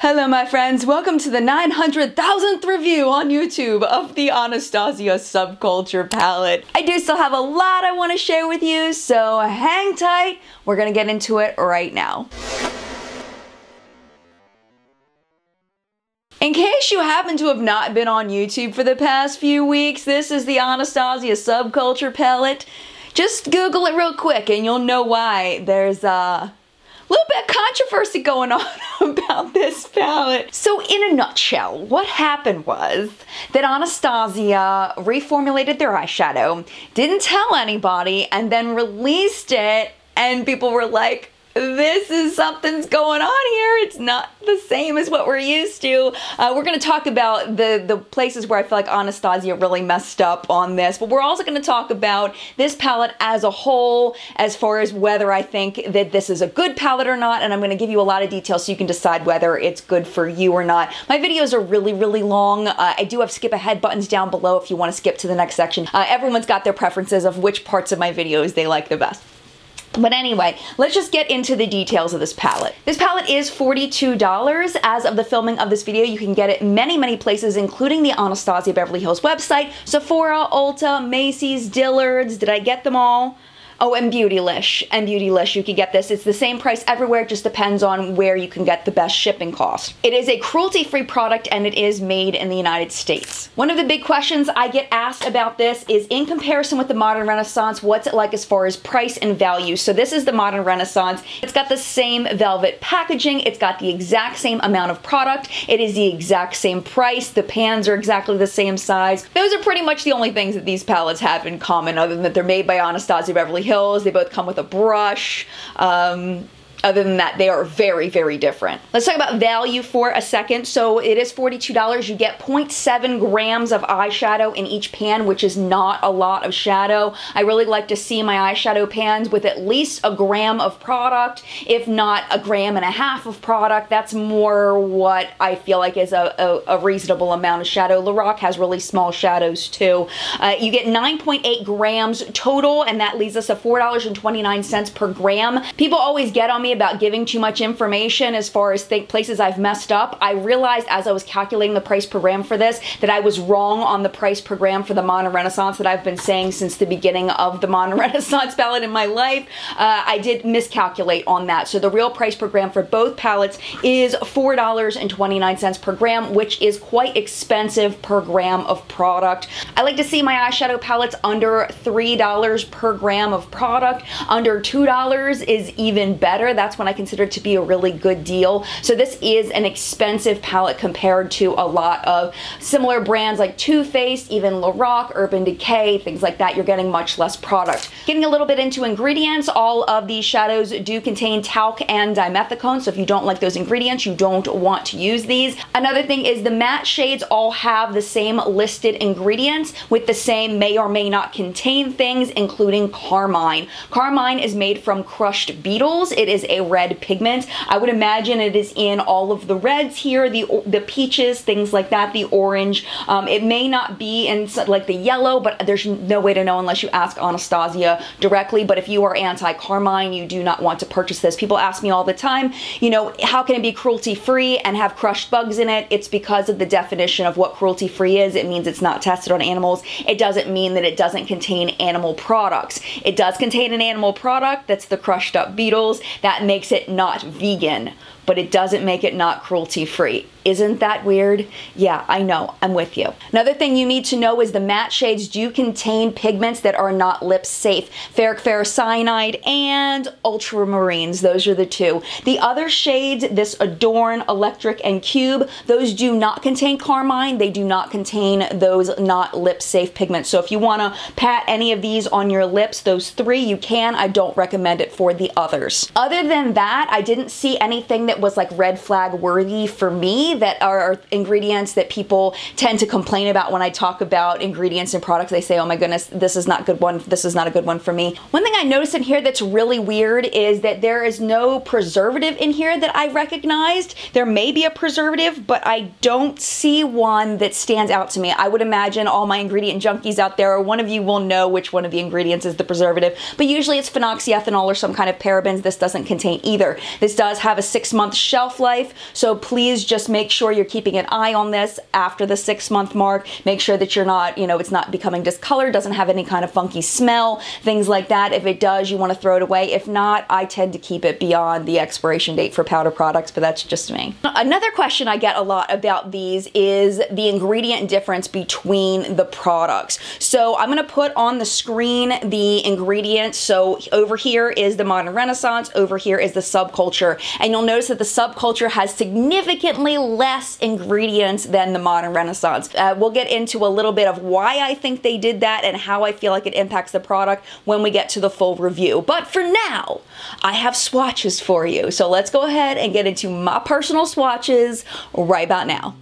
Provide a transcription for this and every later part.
Hello my friends, welcome to the 900,000th review on YouTube of the Anastasia Subculture palette. I do still have a lot I want to share with you, so hang tight. We're gonna get into it right now. In case you happen to have not been on YouTube for the past few weeks, this is the Anastasia Subculture palette. Just Google it real quick and you'll know why there's a little bit of controversy going on about this palette. So in a nutshell, what happened was that Anastasia reformulated their eyeshadow, didn't tell anybody, and then released it, and people were like, something's going on here. It's not the same as what we're used to. We're going to talk about the places where I feel like Anastasia really messed up on this, but we're also going to talk about this palette as a whole, as far as whether I think that this is a good palette or not, and I'm going to give you a lot of details so you can decide whether it's good for you or not. My videos are really, really long. I do have skip ahead buttons down below if you want to skip to the next section. Everyone's got their preferences of which parts of my videos they like the best. But anyway, let's just get into the details of this palette. This palette is $42 as of the filming of this video. You can get it many, many places, including the Anastasia Beverly Hills website, Sephora, Ulta, Macy's, Dillard's. Did I get them all? Oh, and Beautylish. And Beautylish, you can get this. It's the same price everywhere. It just depends on where you can get the best shipping cost. It is a cruelty-free product and it is made in the United States. One of the big questions I get asked about this is, in comparison with the Modern Renaissance, what's it like as far as price and value? So this is the Modern Renaissance. It's got the same velvet packaging. It's got the exact same amount of product. It is the exact same price. The pans are exactly the same size. Those are pretty much the only things that these palettes have in common, other than that they're made by Anastasia Beverly Hills. They both come with a brush. Other than that, they are very, very different. Let's talk about value for a second. So it is $42. You get 0.7 grams of eyeshadow in each pan, which is not a lot of shadow. I really like to see my eyeshadow pans with at least a gram of product, if not a gram and a half of product. That's more what I feel like is a reasonable amount of shadow. Lorac has really small shadows too. You get 9.8 grams total, and that leaves us at $4.29 per gram. People always get on me about giving too much information as far as places I've messed up. I realized as I was calculating the price per gram for this that I was wrong on the price per gram for the Modern Renaissance that I've been saying since the beginning of the Modern Renaissance palette in my life. I did miscalculate on that. So the real price per gram for both palettes is $4.29 per gram, which is quite expensive per gram of product. I like to see my eyeshadow palettes under $3 per gram of product. Under $2 is even better. That's when I consider it to be a really good deal. So this is an expensive palette compared to a lot of similar brands like Too Faced, even Lorac, Urban Decay, things like that. You're getting much less product. Getting a little bit into ingredients, all of these shadows do contain talc and dimethicone, so if you don't like those ingredients, you don't want to use these. Another thing is the matte shades all have the same listed ingredients with the same may or may not contain things, including carmine. Carmine is made from crushed beetles. It is a red pigment. I would imagine it is in all of the reds here, the peaches, things like that, the orange. It may not be in like the yellow, but there's no way to know unless you ask Anastasia directly. But if you are anti-carmine, you do not want to purchase this. People ask me all the time, you know, how can it be cruelty-free and have crushed bugs in it? It's because of the definition of what cruelty-free is. It means it's not tested on animals. It doesn't mean that it doesn't contain animal products. It does contain an animal product, that's the crushed up beetles. That makes it not vegan, but it doesn't make it not cruelty-free. Isn't that weird? Yeah, I know. I'm with you. Another thing you need to know is the matte shades do contain pigments that are not lip safe. Ferric ferrocyanide and ultramarines. Those are the two. The other shades, this Adorn, Electric, and Cube, those do not contain carmine. They do not contain those not lip safe pigments. So if you want to pat any of these on your lips, those three, you can. I don't recommend it for the others. Other than that, I didn't see anything that was like red flag worthy for me that are ingredients that people tend to complain about when I talk about ingredients and products. They say, oh my goodness, this is not a good one. This is not a good one for me. One thing I noticed in here that's really weird is that there is no preservative in here that I recognized. There may be a preservative, but I don't see one that stands out to me. I would imagine all my ingredient junkies out there, or one of you will know which one of the ingredients is the preservative, but usually it's phenoxyethanol or some kind of parabens. This doesn't contain either. This does have a 6-month 6-month shelf life, so please just make sure you're keeping an eye on this after the 6-month mark. Make sure that you're not, it's not becoming discolored, doesn't have any kind of funky smell, things like that. If it does, you want to throw it away. If not, I tend to keep it beyond the expiration date for powder products, but that's just me. Another question I get a lot about these is the ingredient difference between the products. So I'm going to put on the screen the ingredients. So over here is the Modern Renaissance, over here is the Subculture, and you'll notice that the Subculture has significantly less ingredients than the Modern Renaissance. We'll get into a little bit of why I think they did that and how I feel like it impacts the product when we get to the full review. But for now, I have swatches for you. So let's go ahead and get into my personal swatches right about now.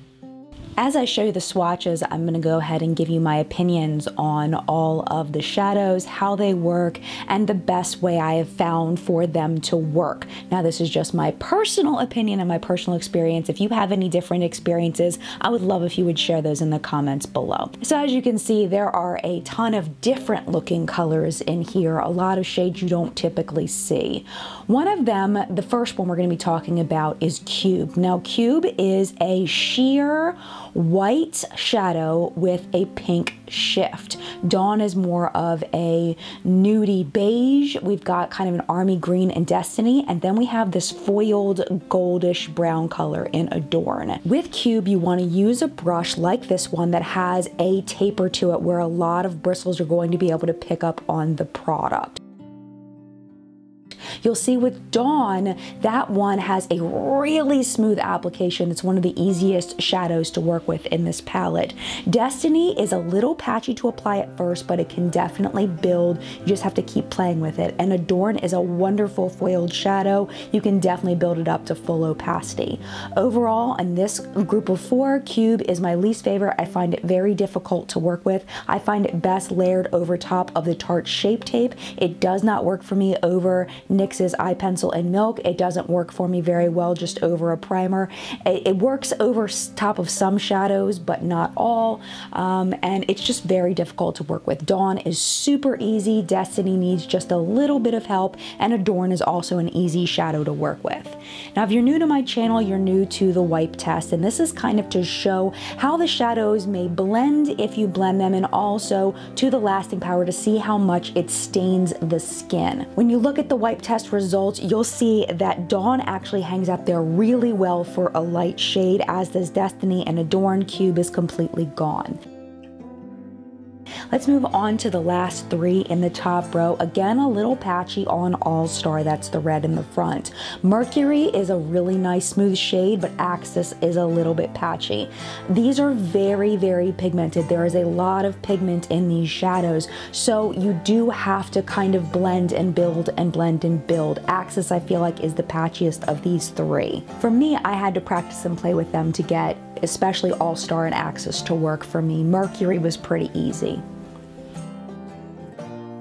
As I show you the swatches, I'm going to go ahead and give you my opinions on all of the shadows, how they work, and the best way I have found for them to work. Now, this is just my personal opinion and my personal experience. If you have any different experiences, I would love if you would share those in the comments below. So as you can see, there are a ton of different looking colors in here, a lot of shades you don't typically see. One of them, the first one we're going to be talking about, is Cube. Now, Cube is a sheer white shadow with a pink shift. Dawn is more of a nudie beige. We've got kind of an army green in Destiny, and then we have this foiled goldish brown color in Adorn. With Cube, you want to use a brush like this one that has a taper to it where a lot of bristles are going to be able to pick up on the product. You'll see with Dawn, that one has a really smooth application. It's one of the easiest shadows to work with in this palette. Destiny is a little patchy to apply at first, but it can definitely build. You just have to keep playing with it. And Adorn is a wonderful foiled shadow. You can definitely build it up to full opacity. Overall, in this group of 4, Cube is my least favorite. I find it very difficult to work with. I find it best layered over top of the Tarte Shape Tape. It does not work for me over NYX's Eye Pencil and Milk. It doesn't work for me very well just over a primer. It works over top of some shadows, but not all, and it's just very difficult to work with. Dawn is super easy. Destiny needs just a little bit of help, and Adorn is also an easy shadow to work with. Now, if you're new to my channel, you're new to the wipe test, and this is kind of to show how the shadows may blend if you blend them, and also to the lasting power to see how much it stains the skin. When you look at the wipe test results, you'll see that Dawn actually hangs out there really well for a light shade, as does Destiny, and Adorn. Cube is completely gone. Let's move on to the last 3 in the top row. Again, a little patchy on All Star, that's the red in the front. Mercury is a really nice smooth shade, but Axis is a little bit patchy. These are very, very pigmented. There is a lot of pigment in these shadows, so you do have to kind of blend and build and blend and build. Axis, I feel like, is the patchiest of these 3. For me, I had to practice and play with them to get especially All Star and Axis to work for me. Mercury was pretty easy.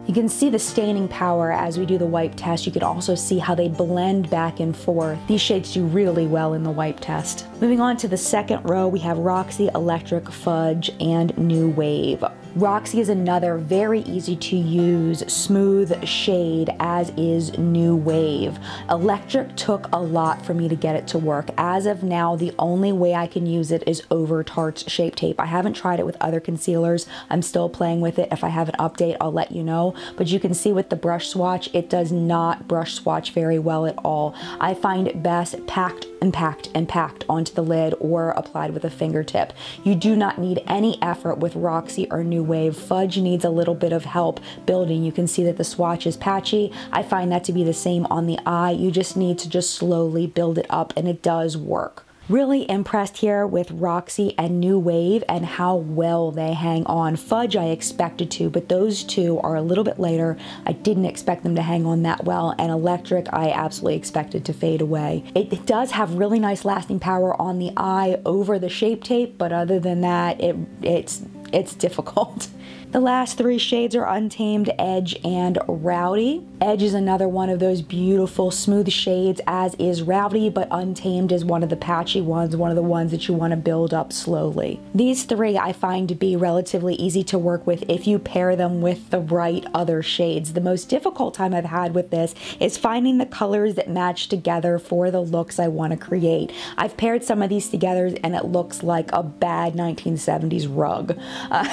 You can see the staining power as we do the wipe test. You can also see how they blend back and forth. These shades do really well in the wipe test. Moving on to the second row, we have Roxy, Electric, Fudge, and New Wave. Roxy is another very easy to use smooth shade, as is New Wave. Electric took a lot for me to get it to work. As of now, the only way I can use it is over Tarte's Shape Tape. I haven't tried it with other concealers. I'm still playing with it. If I have an update, I'll let you know. But you can see with the brush swatch, it does not brush swatch very well at all. I find it best packed and packed and packed onto the lid or applied with a fingertip. You do not need any effort with Roxy or New Wave. Fudge needs a little bit of help building. You can see that the swatch is patchy. I find that to be the same on the eye. You just need to just slowly build it up, and it does work. Really impressed here with Roxy and New Wave and how well they hang on. Fudge I expected to, but those two are a little bit later. I didn't expect them to hang on that well, and Electric I absolutely expected to fade away. It does have really nice lasting power on the eye over the Shape Tape, but other than that, it's difficult. The last three shades are Untamed, Edge, and Rowdy. Edge is another one of those beautiful smooth shades, as is Rowdy, but Untamed is one of the patchy ones, one of the ones that you want to build up slowly. These three I find to be relatively easy to work with if you pair them with the right other shades. The most difficult time I've had with this is finding the colors that match together for the looks I want to create. I've paired some of these together and it looks like a bad 1970s rug.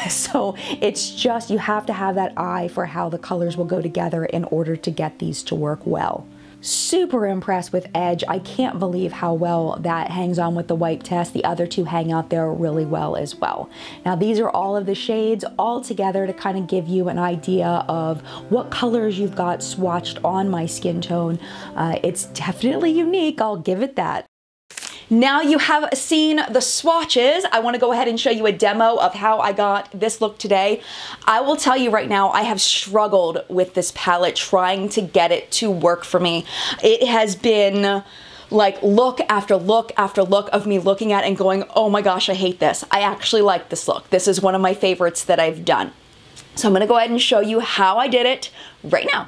So it's just, you have to have that eye for how the colors will go together in order to get these to work well. Super impressed with Edge. I can't believe how well that hangs on with the wipe test. The other two hang out there really well as well. Now these are all of the shades all together to kind of give you an idea of what colors you've got swatched on my skin tone. It's definitely unique, I'll give it that. Now you have seen the swatches, I want to go ahead and show you a demo of how I got this look today. I will tell you right now, I have struggled with this palette trying to get it to work for me. It has been like look after look after look of me looking at it and going, oh my gosh, I hate this. I actually like this look. This is one of my favorites that I've done. So I'm going to go ahead and show you how I did it right now.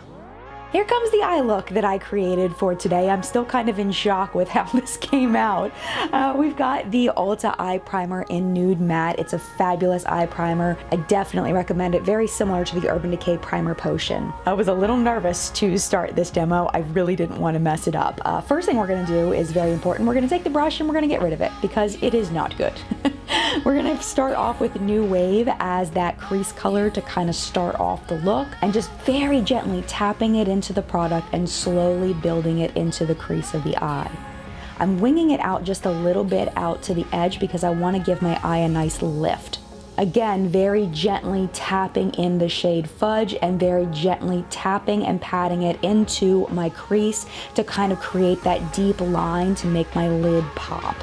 Here comes the eye look that I created for today. I'm still kind of in shock with how this came out. We've got the Ulta Eye Primer in Nude Matte. It's a fabulous eye primer. I definitely recommend it. Very similar to the Urban Decay Primer Potion. I was a little nervous to start this demo. I really didn't want to mess it up. First thing we're going to do is very important. We're going to take the brush and we're going to get rid of it because it is not good. We're going to start off with New Wave as that crease color to kind of start off the look, and just very gently tapping it into the product and slowly building it into the crease of the eye. I'm winging it out just a little bit out to the edge because I want to give my eye a nice lift. Again, very gently tapping in the shade Fudge and very gently tapping and patting it into my crease to kind of create that deep line to make my lid pop.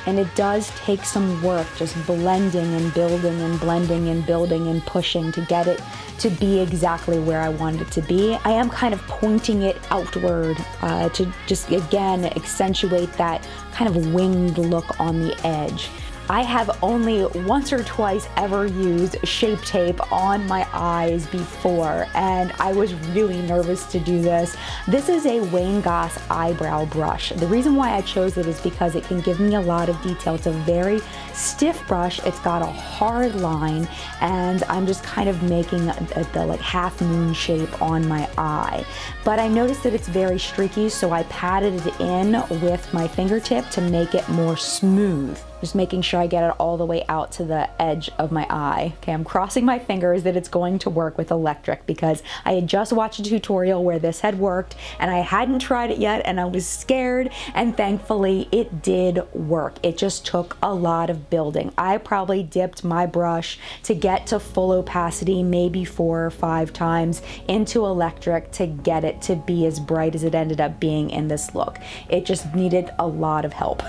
And it does take some work, just blending and building and blending and building and pushing to get it to be exactly where I want it to be. I am kind of pointing it outward to just, again, accentuate that kind of winged look on the edge. I have only once or twice ever used Shape Tape on my eyes before, and I was really nervous to do this. This is a Wayne Goss eyebrow brush. The reason why I chose it is because it can give me a lot of detail. It's a very stiff brush. It's got a hard line, and I'm just kind of making the like half moon shape on my eye. But I noticed that it's very streaky, so I patted it in with my fingertip to make it more smooth. Just making sure I get it all the way out to the edge of my eye. Okay, I'm crossing my fingers that it's going to work with electric because I had just watched a tutorial where this had worked and I hadn't tried it yet and I was scared, and thankfully it did work. It just took a lot of building. I probably dipped my brush to get to full opacity maybe 4 or 5 times into electric to get it to be as bright as it ended up being in this look. It just needed a lot of help.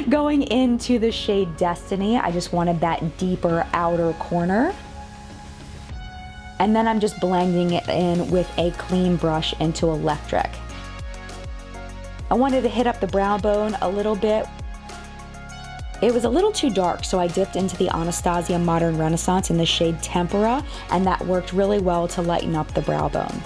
Going into the shade Destiny, I just wanted that deeper outer corner. And then I'm just blending it in with a clean brush into electric. I wanted to hit up the brow bone a little bit. It was a little too dark, so I dipped into the Anastasia Modern Renaissance in the shade Tempera, and that worked really well to lighten up the brow bone.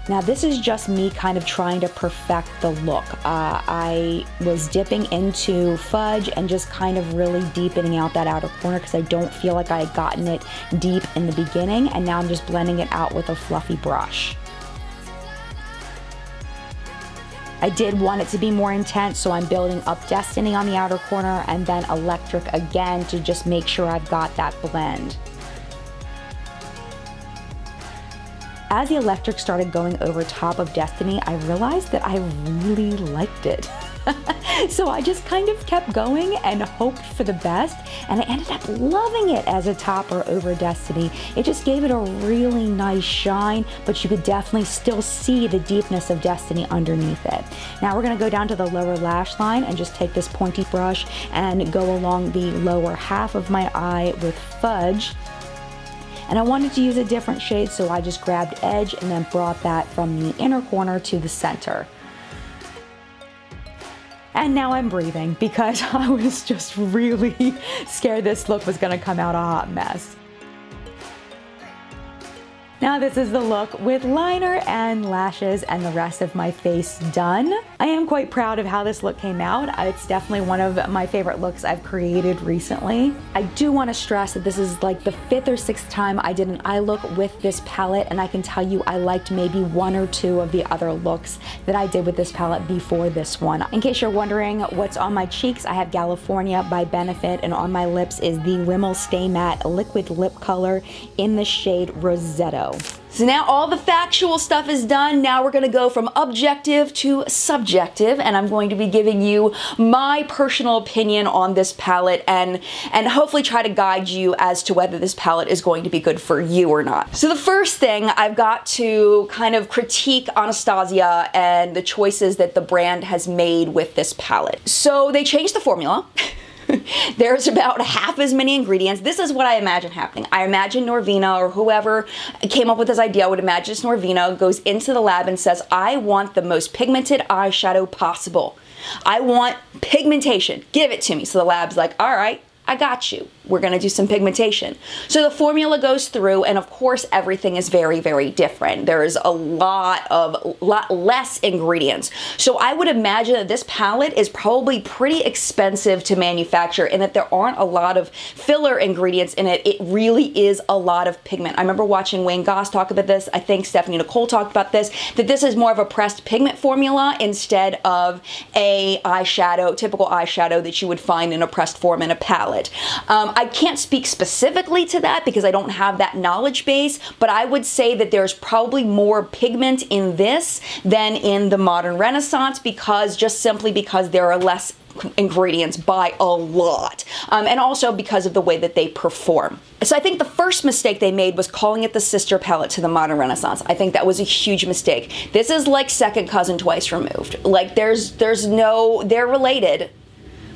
Now this is just me kind of trying to perfect the look. I was dipping into Fudge and just kind of really deepening out that outer corner because I don't feel like I had gotten it deep in the beginning, and now I'm just blending it out with a fluffy brush. I did want it to be more intense, so I'm building up Destiny on the outer corner and then Electric again to just make sure I've got that blend. As the electric started going over top of Destiny, I realized that I really liked it. So I just kind of kept going and hoped for the best, and I ended up loving it as a topper over Destiny. It just gave it a really nice shine, but you could definitely still see the deepness of Destiny underneath it. Now we're gonna go down to the lower lash line and just take this pointy brush and go along the lower half of my eye with Fudge. And I wanted to use a different shade, so I just grabbed Edge and then brought that from the inner corner to the center. And now I'm breathing because I was just really scared this look was gonna come out a hot mess. Now this is the look with liner and lashes and the rest of my face done. I am quite proud of how this look came out. It's definitely one of my favorite looks I've created recently. I do want to stress that this is like the 5th or 6th time I did an eye look with this palette, and I can tell you I liked maybe 1 or 2 of the other looks that I did with this palette before this one. In case you're wondering what's on my cheeks, I have California by Benefit, and on my lips is the Rimmel Stay Matte Liquid Lip Color in the shade Rosetto. So now all the factual stuff is done. Now we're gonna go from objective to subjective, and I'm going to be giving you my personal opinion on this palette and hopefully try to guide you as to whether this palette is going to be good for you or not. So the first thing, I've got to kind of critique Anastasia and the choices that the brand has made with this palette. So they changed the formula. There's about half as many ingredients. This is what I imagine happening. I imagine Norvina or whoever came up with this idea, I would imagine it's Norvina, goes into the lab and says, I want the most pigmented eyeshadow possible. I want pigmentation. Give it to me. So the lab's like, all right, I got you. We're gonna do some pigmentation. So the formula goes through, and of course everything is very, very different. There's a lot less ingredients. So I would imagine that this palette is probably pretty expensive to manufacture, and that there aren't a lot of filler ingredients in it. It really is a lot of pigment. I remember watching Wayne Goss talk about this. I think Stephanie Nicole talked about this, that this is more of a pressed pigment formula instead of a eyeshadow, typical eyeshadow that you would find in a pressed form in a palette. I can't speak specifically to that because I don't have that knowledge base, but I would say that there's probably more pigment in this than in the Modern Renaissance, because just simply because there are less ingredients by a lot, and also because of the way that they perform. So I think the first mistake they made was calling it the sister palette to the Modern Renaissance. I think that was a huge mistake. This is like second cousin twice removed. Like there's no, they're related,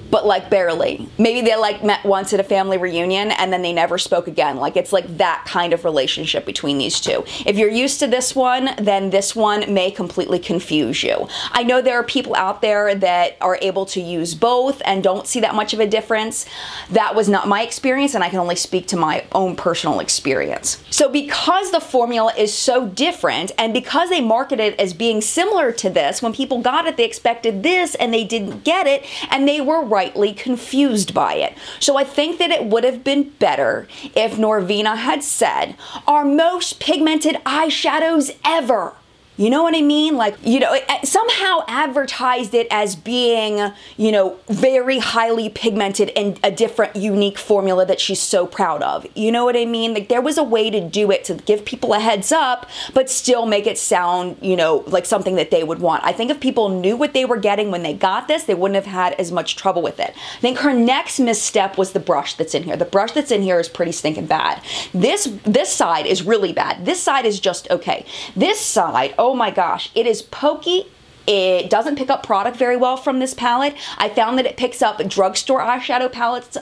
but like barely. Maybe they like met once at a family reunion and then they never spoke again. Like it's like that kind of relationship between these two. If you're used to this one, then this one may completely confuse you. I know there are people out there that are able to use both and don't see that much of a difference. That was not my experience, and I can only speak to my own personal experience. So because the formula is so different, and because they market it as being similar to this, when people got it, they expected this and they didn't get it, and they were rightly confused by it. So I think that it would have been better if Norvina had said, our most pigmented eyeshadows ever. You know what I mean? Like, you know, it somehow advertised it as being, you know, very highly pigmented and a different, unique formula that she's so proud of. You know what I mean? Like, there was a way to do it to give people a heads up, but still make it sound, you know, like something that they would want. I think if people knew what they were getting when they got this, they wouldn't have had as much trouble with it. I think her next misstep was the brush that's in here. The brush that's in here is pretty stinking bad. This side is really bad. This side is just okay. This side, oh my gosh, it is pokey. It doesn't pick up product very well from this palette. I found that it picks up drugstore eyeshadow palettes,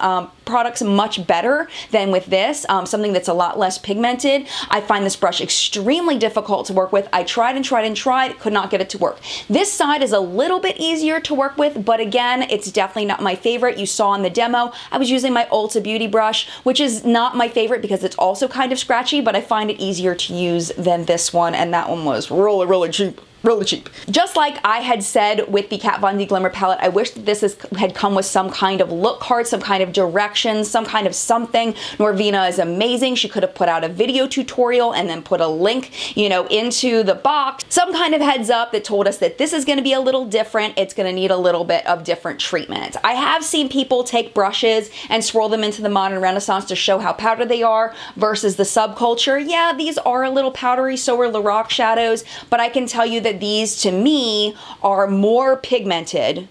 products much better than with this, something that's a lot less pigmented. I find this brush extremely difficult to work with. I tried and tried and tried, could not get it to work. This side is a little bit easier to work with, but again, it's definitely not my favorite. You saw in the demo, I was using my Ulta Beauty brush, which is not my favorite because it's also kind of scratchy, but I find it easier to use than this one, and that one was really, really cheap. Really cheap. Just like I had said with the Kat Von D Glimmer palette, I wish that this had come with some kind of look card, some kind of directions, some kind of something. Norvina is amazing. She could have put out a video tutorial and then put a link, you know, into the box. Some kind of heads up that told us that this is going to be a little different. It's going to need a little bit of different treatment. I have seen people take brushes and swirl them into the Modern Renaissance to show how powdered they are versus the Subculture. Yeah, these are a little powdery, so are Lorac shadows, but I can tell you that these, to me, are more pigmented,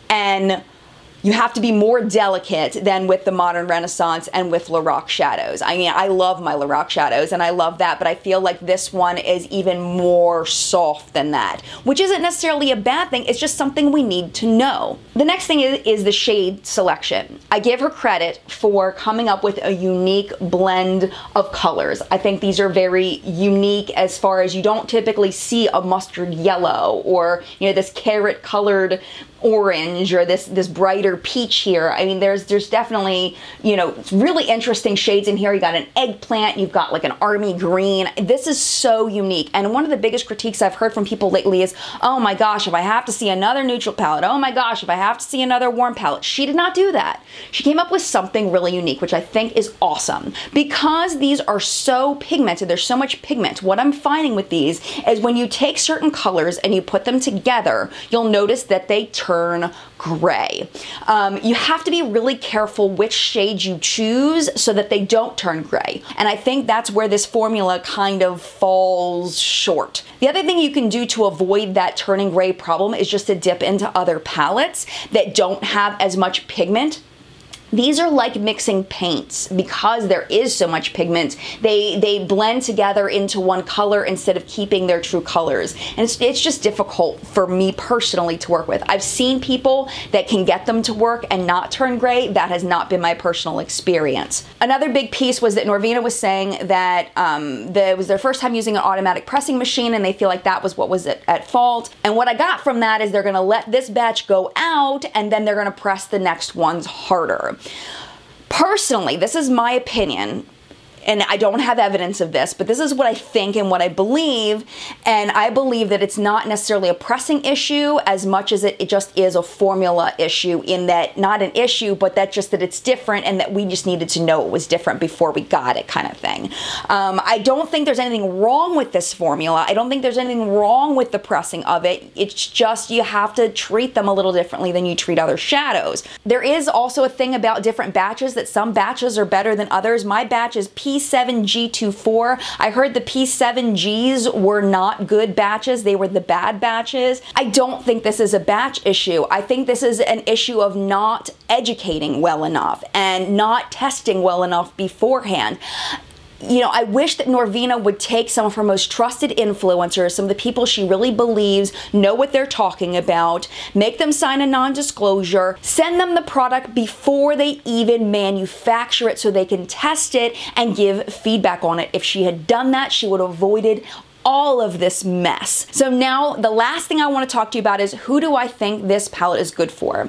and you have to be more delicate than with the Modern Renaissance and with Lorac shadows. I mean, I love my Lorac shadows and I love that, but I feel like this one is even more soft than that, which isn't necessarily a bad thing. It's just something we need to know. The next thing is the shade selection. I give her credit for coming up with a unique blend of colors. I think these are very unique as far as you don't typically see a mustard yellow or, you know, this carrot colored orange or this brighter peach here. I mean, there's definitely, you know, really interesting shades in here. You got an eggplant, you've got like an army green. This is so unique. And one of the biggest critiques I've heard from people lately is, oh my gosh, if I have to see another neutral palette, oh my gosh, if I have to see another warm palette. She did not do that. She came up with something really unique, which I think is awesome. Because these are so pigmented, there's so much pigment, what I'm finding with these is when you take certain colors and you put them together, you'll notice that they turn gray. You have to be really careful which shades you choose so that they don't turn gray. And I think that's where this formula kind of falls short. The other thing you can do to avoid that turning gray problem is just to dip into other palettes that don't have as much pigment. These are like mixing paints because there is so much pigment. They blend together into one color instead of keeping their true colors. And it's just difficult for me personally to work with. I've seen people that can get them to work and not turn gray. That has not been my personal experience. Another big piece was that Norvina was saying that it was their first time using an automatic pressing machine and they feel like that was what was at fault. And what I got from that is they're gonna let this batch go out and then they're gonna press the next ones harder. Personally, this is my opinion, and I don't have evidence of this, but this is what I think and what I believe, and I believe that it's not necessarily a pressing issue as much as it just is a formula issue, in that, not an issue, but that just that it's different and that we just needed to know it was different before we got it, kind of thing. I don't think there's anything wrong with this formula. I don't think there's anything wrong with the pressing of it. It's just you have to treat them a little differently than you treat other shadows. There is also a thing about different batches, that some batches are better than others. My batch is P7G24. I heard the P7Gs were not good batches. They were the bad batches. I don't think this is a batch issue. I think this is an issue of not educating well enough and not testing well enough beforehand. You know, I wish that Norvina would take some of her most trusted influencers, some of the people she really believes know what they're talking about, make them sign a non-disclosure, send them the product before they even manufacture it so they can test it and give feedback on it. If she had done that, she would have avoided all of this mess. So now the last thing I want to talk to you about is, who do I think this palette is good for?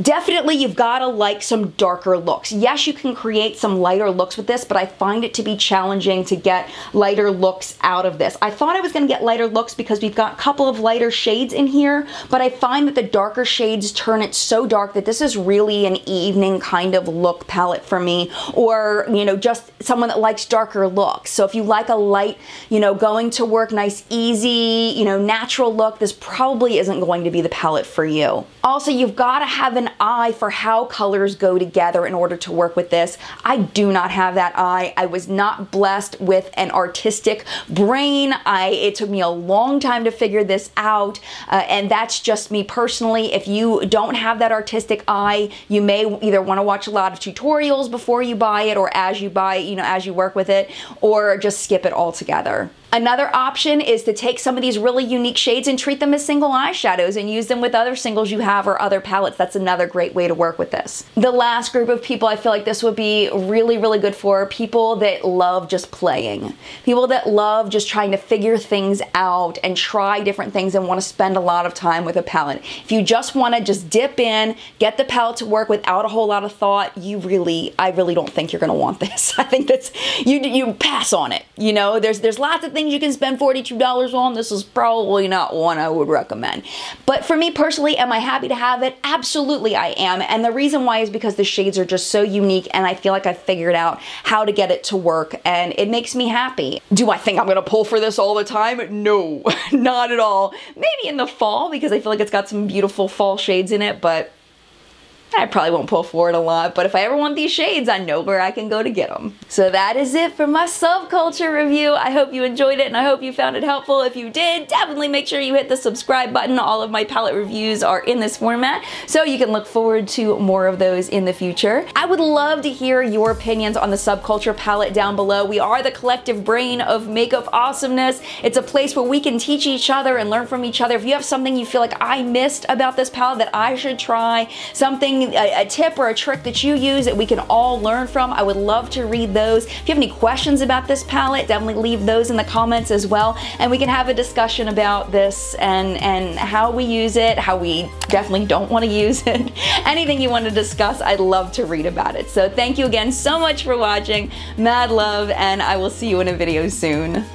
Definitely, you've got to like some darker looks. Yes, you can create some lighter looks with this, but I find it to be challenging to get lighter looks out of this. I thought I was going to get lighter looks because we've got a couple of lighter shades in here, but I find that the darker shades turn it so dark that this is really an evening kind of look palette for me, or, you know, just someone that likes darker looks. So if you like a light, you know, going to work, nice, easy, you know, natural look, this probably isn't going to be the palette for you. Also, you've got to have an eye for how colors go together in order to work with this. I do not have that eye. I was not blessed with an artistic brain. It took me a long time to figure this out, and that's just me personally. If you don't have that artistic eye, you may either want to watch a lot of tutorials before you buy it, or as you buy, you know, as you work with it, or just skip it altogether. Another option is to take some of these really unique shades and treat them as single eyeshadows and use them with other singles you have or other palettes. That's another great way to work with this. The last group of people I feel like this would be really, really good for: people that love just playing. People that love just trying to figure things out and try different things and want to spend a lot of time with a palette. If you just want to just dip in, get the palette to work without a whole lot of thought, I really don't think you're going to want this. I think that's, you pass on it. You know, there's lots of things you can spend $42 on. This is probably not one I would recommend. But for me personally, am I happy to have it? Absolutely I am. And the reason why is because the shades are just so unique, and I feel like I figured out how to get it to work, and it makes me happy. Do I think I'm gonna pull for this all the time? No, not at all. Maybe in the fall, because I feel like it's got some beautiful fall shades in it, but I probably won't pull for it a lot, but if I ever want these shades, I know where I can go to get them. So that is it for my Subculture review. I hope you enjoyed it, and I hope you found it helpful. If you did, definitely make sure you hit the subscribe button. All of my palette reviews are in this format, so you can look forward to more of those in the future. I would love to hear your opinions on the Subculture palette down below. We are the collective brain of makeup awesomeness. It's a place where we can teach each other and learn from each other. If you have something you feel like I missed about this palette that I should try, something anything, a tip or a trick that you use that we can all learn from, I would love to read those. If you have any questions about this palette, definitely leave those in the comments as well, and we can have a discussion about this and how we use it, how we definitely don't want to use it. Anything you want to discuss, I'd love to read about it. So thank you again so much for watching. Mad love, and I will see you in a video soon.